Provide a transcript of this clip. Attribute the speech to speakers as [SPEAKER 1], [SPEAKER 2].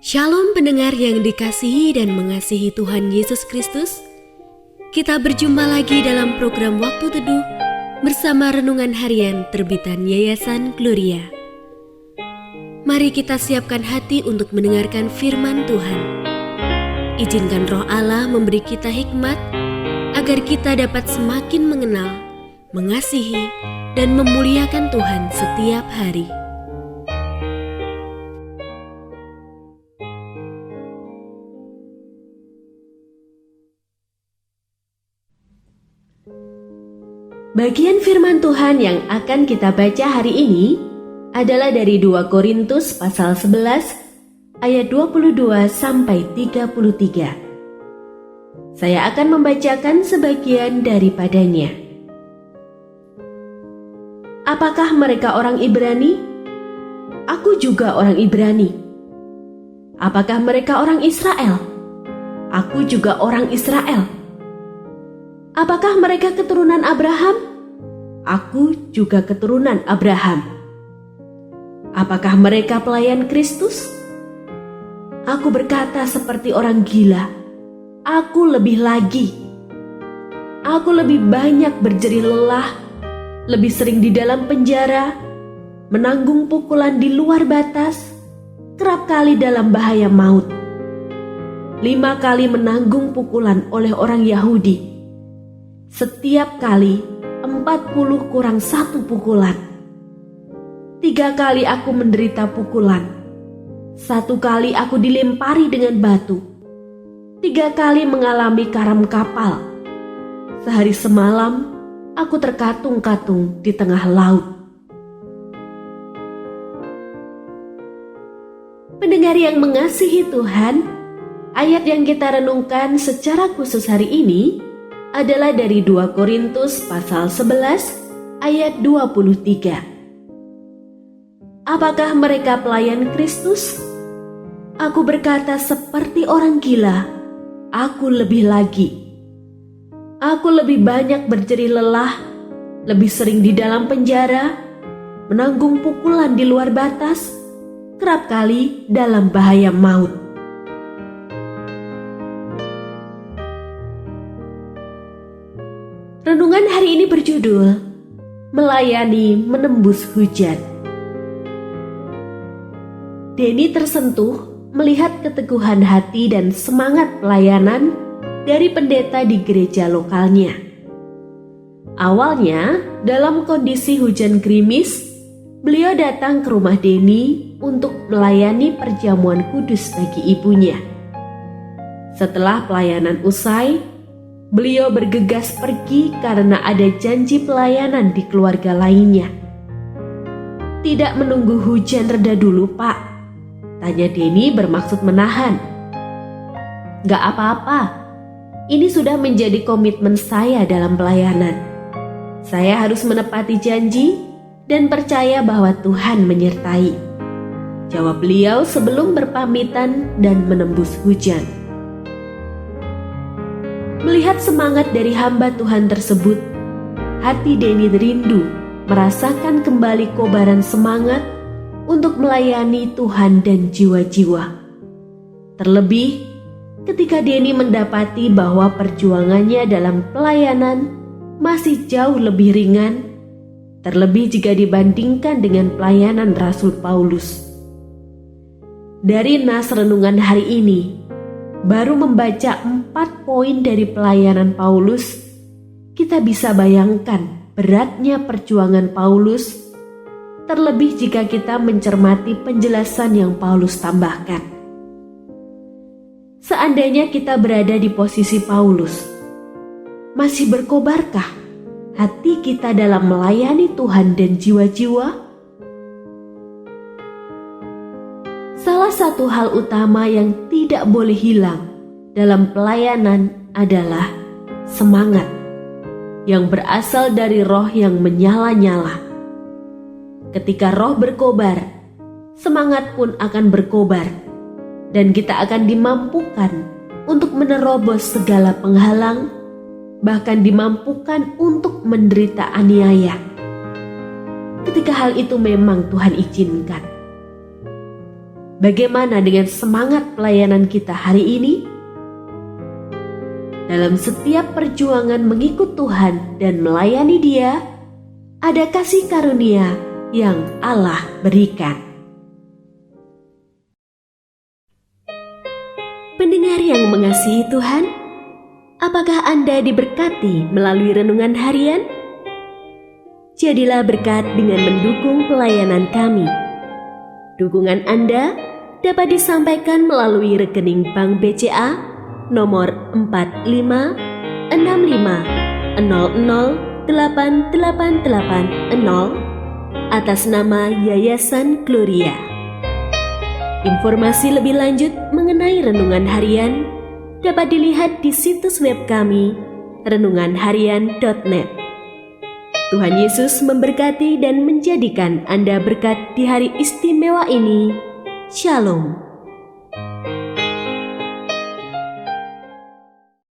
[SPEAKER 1] Shalom pendengar yang dikasihi dan mengasihi Tuhan Yesus Kristus. Kita berjumpa lagi dalam program Waktu Teduh bersama Renungan Harian terbitan Yayasan Gloria. Mari kita siapkan hati untuk mendengarkan firman Tuhan. Izinkan Roh Allah memberi kita hikmat agar kita dapat semakin mengenal, mengasihi, dan memuliakan Tuhan setiap hari. Bagian firman Tuhan yang akan kita baca hari ini adalah dari 2 Korintus pasal 11 ayat 22 sampai 33. Saya akan membacakan sebagian daripadanya. Apakah mereka orang Ibrani? Aku juga orang Ibrani. Apakah mereka orang Israel? Aku juga orang Israel. Apakah mereka keturunan Abraham? Aku juga keturunan Abraham. Apakah mereka pelayan Kristus? Aku berkata seperti orang gila. Aku lebih lagi. Aku lebih banyak berjerih lelah, lebih sering di dalam penjara, menanggung pukulan di luar batas, kerap kali dalam bahaya maut. 5 kali menanggung pukulan oleh orang Yahudi. Setiap kali 40 kurang 1 pukulan. 3 kali aku menderita pukulan. 1 kali aku dilempari dengan batu. 3 kali mengalami karam kapal. Sehari semalam aku terkatung-katung di tengah laut. Pendengar yang mengasihi Tuhan, ayat yang kita renungkan secara khusus hari ini adalah dari 2 Korintus pasal 11 ayat 23. Apakah mereka pelayan Kristus? Aku berkata seperti orang gila, aku lebih lagi. Aku lebih banyak berjerih lelah, lebih sering di dalam penjara, menanggung pukulan di luar batas, kerap kali dalam bahaya maut. Renungan hari ini berjudul Melayani Menembus Hujan. Denny tersentuh melihat keteguhan hati dan semangat pelayanan dari pendeta di gereja lokalnya. Awalnya, dalam kondisi hujan gerimis, beliau datang ke rumah Denny untuk melayani perjamuan kudus bagi ibunya. Setelah pelayanan usai, beliau bergegas pergi karena ada janji pelayanan di keluarga lainnya. Tidak menunggu hujan reda dulu, Pak, tanya Denny bermaksud menahan. Gak apa-apa, ini sudah menjadi komitmen saya dalam pelayanan. Saya harus menepati janji dan percaya bahwa Tuhan menyertai, jawab beliau sebelum berpamitan dan menembus hujan. Melihat semangat dari hamba Tuhan tersebut, hati Denny rindu merasakan kembali kobaran semangat untuk melayani Tuhan dan jiwa-jiwa. Terlebih ketika Denny mendapati bahwa perjuangannya dalam pelayanan masih jauh lebih ringan, terlebih jika dibandingkan dengan pelayanan Rasul Paulus. Dari nas renungan hari ini, baru membaca 4 poin dari pelayanan Paulus, kita bisa bayangkan beratnya perjuangan Paulus, terlebih jika kita mencermati penjelasan yang Paulus tambahkan. Seandainya kita berada di posisi Paulus, masih berkobarkah hati kita dalam melayani Tuhan dan jiwa-jiwa? Salah satu hal utama yang tidak boleh hilang dalam pelayanan adalah semangat yang berasal dari roh yang menyala-nyala. Ketika roh berkobar, semangat pun akan berkobar, dan kita akan dimampukan untuk menerobos segala penghalang, bahkan dimampukan untuk menderita aniaya. Ketika hal itu memang Tuhan izinkan. Bagaimana dengan semangat pelayanan kita hari ini? Dalam setiap perjuangan mengikut Tuhan dan melayani Dia, ada kasih karunia yang Allah berikan. Pendengar yang mengasihi Tuhan, apakah Anda diberkati melalui renungan harian? Jadilah berkat dengan mendukung pelayanan kami. Dukungan Anda dapat disampaikan melalui rekening Bank BCA nomor 4565008880 atas nama Yayasan Gloria. Informasi lebih lanjut mengenai renungan harian dapat dilihat di situs web kami renunganharian.net. Tuhan Yesus memberkati dan menjadikan Anda berkat di hari istimewa ini. Shalom.